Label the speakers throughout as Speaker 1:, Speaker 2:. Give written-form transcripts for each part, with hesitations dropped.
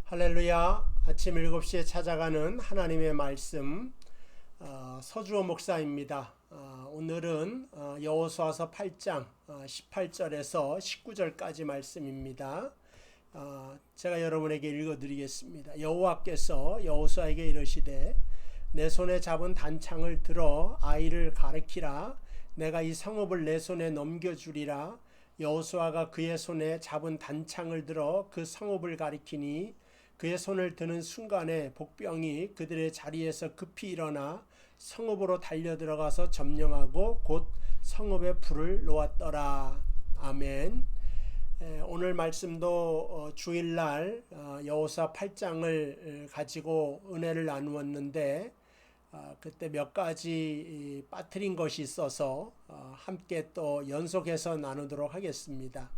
Speaker 1: 할렐루야. 아침 7시에 찾아가는 하나님의 말씀 서주호 목사입니다. 오늘은 여호수아서 8장 18절에서 19절까지 말씀입니다. 제가 여러분에게 읽어드리겠습니다. 여호와께서 여호수아에게 이르시되 내 손에 잡은 단창을 들어 아이를 가르키라. 내가 이 성읍을 내 손에 넘겨주리라. 여호수아가 그의 손에 잡은 단창을 들어 그 성읍을 가리키니 그의 손을 드는 순간에 복병이 그들의 자리에서 급히 일어나 성읍으로 달려들어가서 점령하고 곧 성읍에 불을 놓았더라. 아멘. 오늘 말씀도 주일날 여호수아 8장을 가지고 은혜를 나누었는데 그때 몇 가지 빠뜨린 것이 있어서 함께 또 연속해서 나누도록 하겠습니다.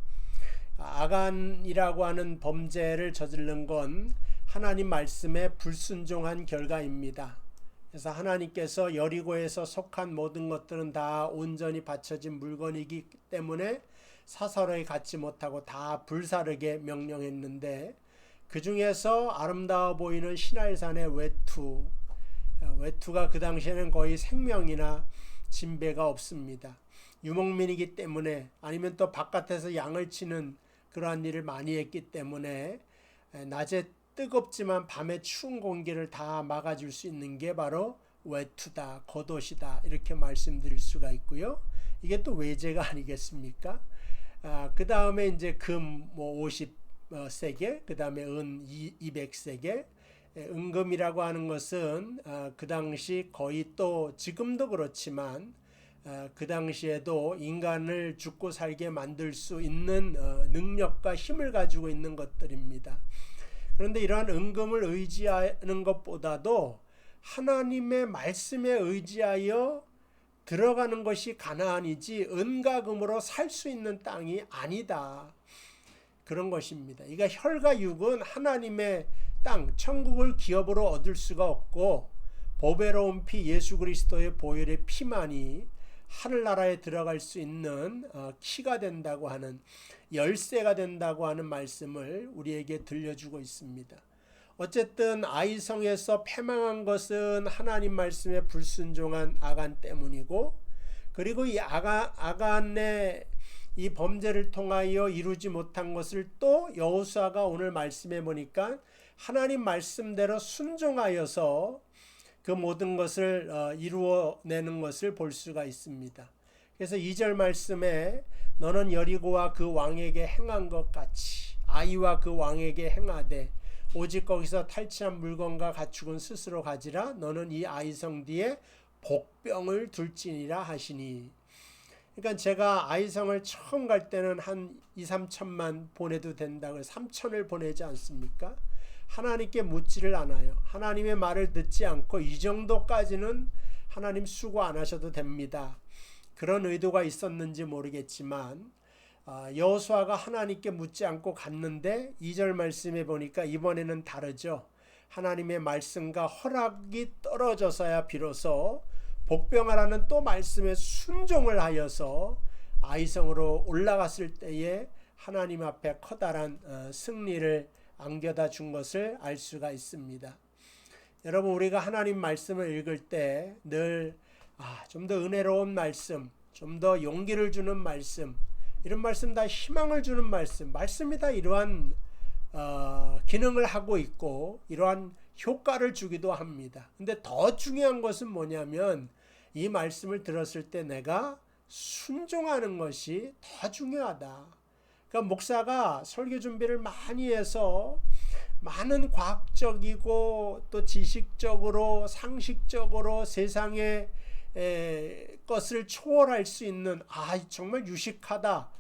Speaker 1: 아간이라고 하는 범죄를 저지른 건 하나님 말씀에 불순종한 결과입니다. 그래서 하나님께서 여리고에서 속한 모든 것들은 다 온전히 바쳐진 물건이기 때문에 사사로이 갖지 못하고 다 불사르게 명령했는데 그 중에서 아름다워 보이는 시날산의 외투가 그 당시에는 거의 생명이나 진배가 없습니다. 유목민이기 때문에 아니면 또 바깥에서 양을 치는 그러한 일을 많이 했기 때문에 낮에 뜨겁지만 밤에 추운 공기를 다 막아줄 수 있는 게 바로 외투다, 겉옷이다 이렇게 말씀드릴 수가 있고요. 이게 또 외제가 아니겠습니까? 그 다음에 이제 금 50세겔, 그 다음에 은 200세겔. 은금이라고 하는 것은 그 당시 거의 또 지금도 그렇지만 그 당시에도 인간을 죽고 살게 만들 수 있는 능력과 힘을 가지고 있는 것들입니다. 그런데 이러한 은금을 의지하는 것보다도 하나님의 말씀에 의지하여 들어가는 것이 가나안이지 은과 금으로 살 수 있는 땅이 아니다. 그런 것입니다. 그러니까 혈과 육은 하나님의 땅, 천국을 기업으로 얻을 수가 없고 보배로운 피 예수 그리스도의 보혈의 피만이 하늘나라에 들어갈 수 있는 키가 된다고 하는, 열쇠가 된다고 하는 말씀을 우리에게 들려주고 있습니다. 어쨌든 아이성에서 패망한 것은 하나님 말씀에 불순종한 아간 때문이고, 그리고 이 아간의 이 범죄를 통하여 이루지 못한 것을 또 여호수아가 오늘 말씀해 보니까 하나님 말씀대로 순종하여서 그 모든 것을 이루어내는 것을 볼 수가 있습니다. 그래서 2절 말씀에 너는 여리고와 그 왕에게 행한 것 같이 아이와 그 왕에게 행하되 오직 거기서 탈취한 물건과 가축은 스스로 가지라. 너는 이 아이성 뒤에 복병을 둘지니라 하시니. 그러니까 제가 아이성을 처음 갈 때는 한 2-3천만 보내도 된다고 3천을 보내지 않습니까? 하나님께 묻지를 않아요. 하나님의 말을 듣지 않고 이 정도까지는 하나님 수고 안 하셔도 됩니다. 그런 의도가 있었는지 모르겠지만 여호수아가 하나님께 묻지 않고 갔는데 2절 말씀에 보니까 이번에는 다르죠. 하나님의 말씀과 허락이 떨어져서야 비로소 복병하라는 또 말씀에 순종을 하여서 아이성으로 올라갔을 때에 하나님 앞에 커다란 승리를 안겨다 준 것을 알 수가 있습니다. 여러분, 우리가 하나님 말씀을 읽을 때 늘 좀 더 은혜로운 말씀, 좀 더 용기를 주는 말씀, 이런 말씀 다 희망을 주는 말씀이 다 이러한 기능을 하고 있고 이러한 효과를 주기도 합니다. 근데 더 중요한 것은 뭐냐면 이 말씀을 들었을 때 내가 순종하는 것이 더 중요하다. 그러니까 목사가 설교 준비를 많이 해서 많은 과학적이고 또 지식적으로 상식적으로 세상의 것을 초월할 수 있는 정말 유식하다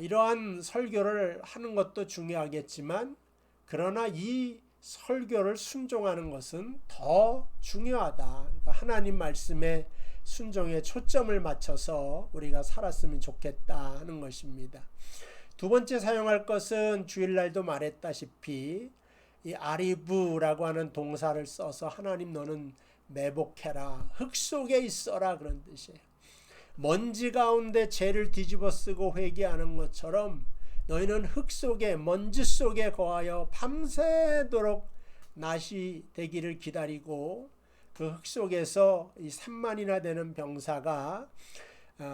Speaker 1: 이러한 설교를 하는 것도 중요하겠지만 그러나 이 설교를 순종하는 것은 더 중요하다. 그러니까 하나님 말씀에 순종에 초점을 맞춰서 우리가 살았으면 좋겠다 하는 것입니다. 두 번째 사용할 것은 주일날도 말했다시피 이 아리브라고 하는 동사를 써서 하나님 너는 매복해라, 흙 속에 있어라 그런 뜻이에요. 먼지 가운데 죄를 뒤집어 쓰고 회개하는 것처럼 너희는 흙 속에 먼지 속에 거하여 밤새도록 낮이 되기를 기다리고 그 흙 속에서 이 3만이나 되는 병사가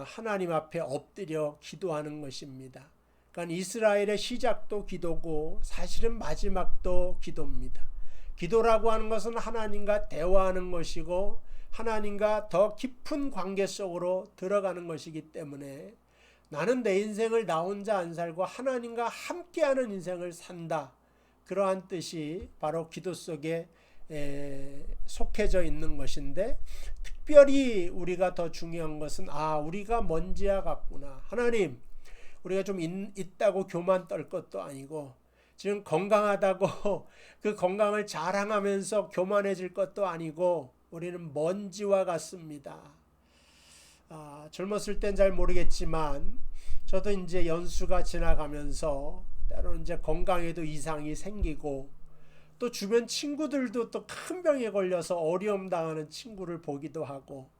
Speaker 1: 하나님 앞에 엎드려 기도하는 것입니다. 그러니까 이스라엘의 시작도 기도고 사실은 마지막도 기도입니다. 기도라고 하는 것은 하나님과 대화하는 것이고 하나님과 더 깊은 관계 속으로 들어가는 것이기 때문에 나는 내 인생을 나 혼자 안 살고 하나님과 함께하는 인생을 산다. 그러한 뜻이 바로 기도 속에 속해져 있는 것인데, 특별히 우리가 더 중요한 것은 우리가 먼지와 같구나. 하나님, 우리가 좀 있다고 교만 떨 것도 아니고 지금 건강하다고 그 건강을 자랑하면서 교만해질 것도 아니고 우리는 먼지와 같습니다. 젊었을 땐 잘 모르겠지만 저도 이제 연수가 지나가면서 때로는 이제 건강에도 이상이 생기고 또 주변 친구들도 또 큰 병에 걸려서 어려움 당하는 친구를 보기도 하고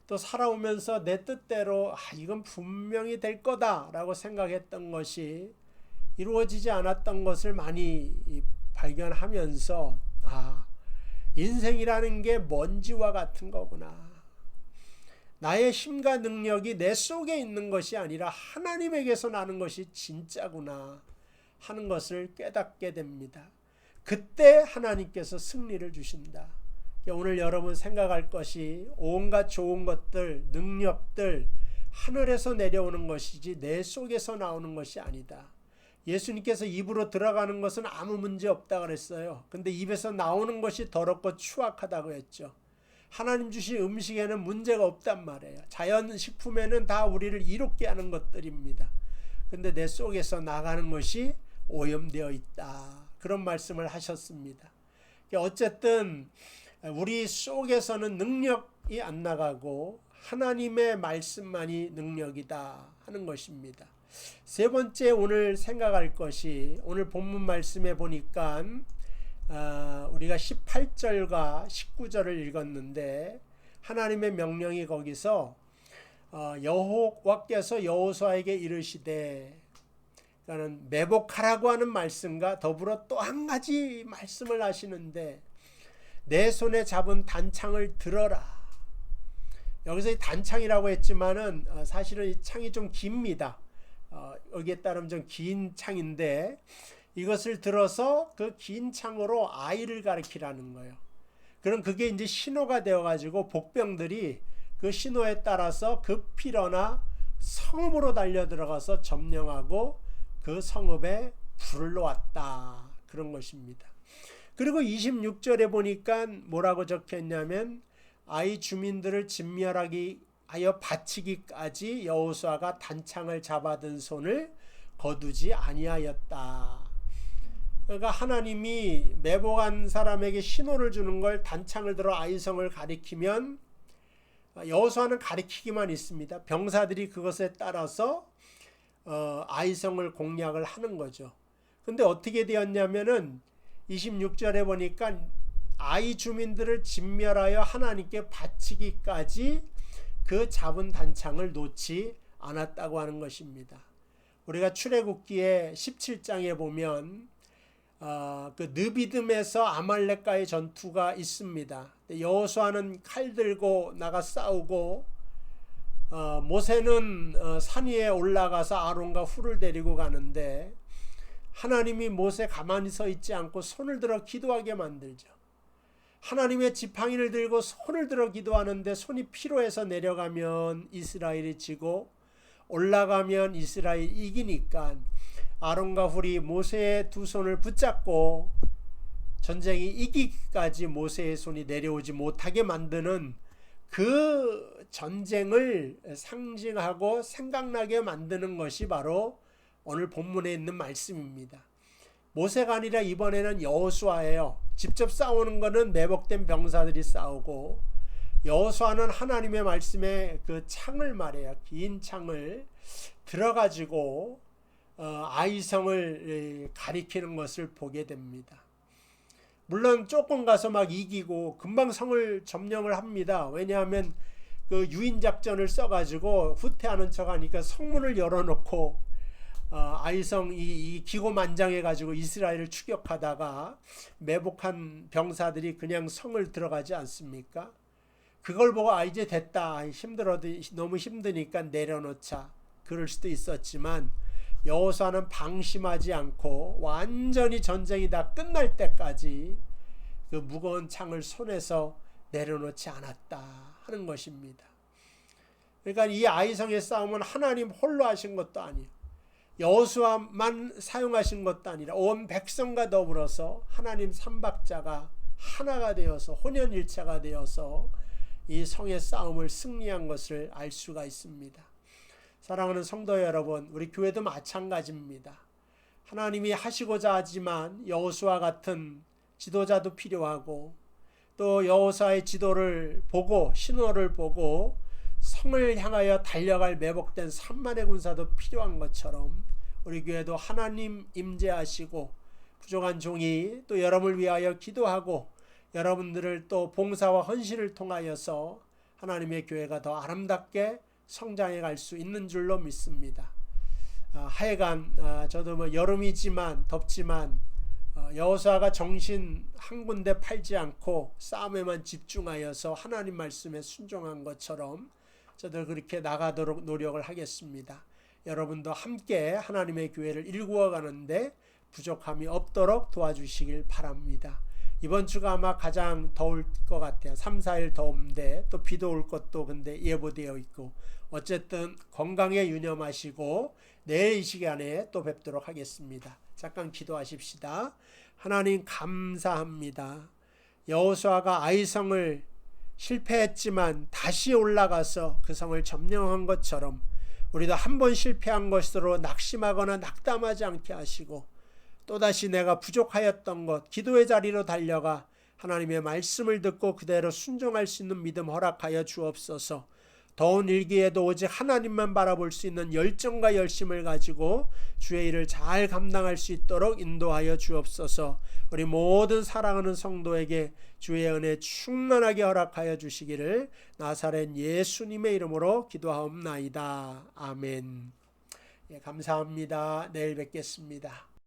Speaker 1: 또 살아오면서 내 뜻대로 이건 분명히 될 거다라고 생각했던 것이 이루어지지 않았던 것을 많이 발견하면서 인생이라는 게 먼지와 같은 거구나. 나의 힘과 능력이 내 속에 있는 것이 아니라 하나님에게서 나는 것이 진짜구나 하는 것을 깨닫게 됩니다. 그때 하나님께서 승리를 주신다. 오늘 여러분 생각할 것이 온갖 좋은 것들, 능력들 하늘에서 내려오는 것이지 내 속에서 나오는 것이 아니다. 예수님께서 입으로 들어가는 것은 아무 문제 없다 그랬어요. 근데 입에서 나오는 것이 더럽고 추악하다고 했죠. 하나님 주신 음식에는 문제가 없단 말이에요. 자연식품에는 다 우리를 이롭게 하는 것들입니다. 근데 내 속에서 나가는 것이 오염되어 있다. 그런 말씀을 하셨습니다. 어쨌든 우리 속에서는 능력이 안 나가고 하나님의 말씀만이 능력이다 하는 것입니다. 세 번째 오늘 생각할 것이, 오늘 본문 말씀에 보니까 우리가 18절과 19절을 읽었는데 하나님의 명령이 거기서 여호와께서 여호수아에게 이르시되, 그러니까 매복하라고 하는 말씀과 더불어 또 한 가지 말씀을 하시는데, 내 손에 잡은 단창을 들어라. 여기서 이 단창이라고 했지만은 사실은 이 창이 좀 깁니다. 여기에 따르면 좀 긴 창인데 이것을 들어서 그 긴 창으로 아이를 가리키라는 거예요. 그럼 그게 이제 신호가 되어가지고 복병들이 그 신호에 따라서 급히 일어나 성읍으로 달려 들어가서 점령하고 그 성읍에 불을 놓았다. 그런 것입니다. 그리고 26절에 보니까 뭐라고 적혀있냐면 아이 주민들을 진멸하기 하여 바치기까지 여호수아가 단창을 잡아든 손을 거두지 아니하였다. 그러니까 하나님이 매복한 사람에게 신호를 주는 걸 단창을 들어 아이성을 가리키면 여호수아는 가리키기만 있습니다. 병사들이 그것에 따라서 아이성을 공략을 하는 거죠. 근데 어떻게 되었냐면은 26절에 보니까 아이 주민들을 진멸하여 하나님께 바치기까지 그 잡은 단창을 놓지 않았다고 하는 것입니다. 우리가 출애굽기에 17장에 보면 그 느비듬에서 아말렉과의 전투가 있습니다. 여호수아는 칼 들고 나가 싸우고 모세는 산 위에 올라가서 아론과 훌을 데리고 가는데 하나님이 모세 가만히 서 있지 않고 손을 들어 기도하게 만들죠. 하나님의 지팡이를 들고 손을 들어 기도하는데 손이 피로해서 내려가면 이스라엘이 지고 올라가면 이스라엘이 이기니까 아론과 훌이 모세의 두 손을 붙잡고 전쟁이 이기기까지 모세의 손이 내려오지 못하게 만드는 그 전쟁을 상징하고 생각나게 만드는 것이 바로 오늘 본문에 있는 말씀입니다. 모세가 아니라 이번에는 여호수아예요. 직접 싸우는 것은 매복된 병사들이 싸우고, 여호수아는 하나님의 말씀에 그 창을 말해요. 긴 창을 들어가지고 아이성을 가리키는 것을 보게 됩니다. 물론 조금 가서 막 이기고 금방 성을 점령을 합니다. 왜냐하면 그 유인작전을 써가지고 후퇴하는 척하니까 성문을 열어놓고 아이성 이 기고만장해 가지고 이스라엘을 추격하다가 매복한 병사들이 그냥 성을 들어가지 않습니까? 그걸 보고 이제 됐다, 힘들어도 너무 힘드니까 내려놓자, 그럴 수도 있었지만 여호수아는 방심하지 않고 완전히 전쟁이 다 끝날 때까지 그 무거운 창을 손에서 내려놓지 않았다 하는 것입니다. 그러니까 이 아이성의 싸움은 하나님 홀로 하신 것도 아니에요. 여호수아만 사용하신 것도 아니라 온 백성과 더불어서 하나님 삼박자가 하나가 되어서 혼연일체가 되어서 이 성의 싸움을 승리한 것을 알 수가 있습니다. 사랑하는 성도 여러분, 우리 교회도 마찬가지입니다. 하나님이 하시고자 하지만 여호수아 같은 지도자도 필요하고, 또 여호수아의 지도를 보고 신호를 보고 성을 향하여 달려갈 매복된 3만의 군사도 필요한 것처럼 우리 교회도 하나님 임재하시고 부족한 종이 또 여러분을 위하여 기도하고 여러분들을 또 봉사와 헌신을 통하여서 하나님의 교회가 더 아름답게 성장해 갈 수 있는 줄로 믿습니다. 하여간 저도 여름이지만 덥지만 여호수아가 정신 한 군데 팔지 않고 싸움에만 집중하여서 하나님 말씀에 순종한 것처럼 저도 그렇게 나가도록 노력을 하겠습니다. 여러분도 함께 하나님의 교회를 일구어 가는데 부족함이 없도록 도와주시길 바랍니다. 이번 주가 아마 가장 더울 것 같아요. 3, 4일 더운데 또 비도 올 것도 근데 예보되어 있고, 어쨌든 건강에 유념하시고 내일 이 시간에 또 뵙도록 하겠습니다. 잠깐 기도하십시다. 하나님 감사합니다. 여호수아가 아이성을 실패했지만 다시 올라가서 그 성을 점령한 것처럼 우리도 한 번 실패한 것으로 낙심하거나 낙담하지 않게 하시고, 또다시 내가 부족하였던 것, 기도의 자리로 달려가 하나님의 말씀을 듣고 그대로 순종할 수 있는 믿음 허락하여 주옵소서. 더운 일기에도 오직 하나님만 바라볼 수 있는 열정과 열심을 가지고 주의 일을 잘 감당할 수 있도록 인도하여 주옵소서. 우리 모든 사랑하는 성도에게 주의 은혜 충만하게 허락하여 주시기를 나사렛 예수님의 이름으로 기도하옵나이다. 아멘. 감사합니다. 내일 뵙겠습니다.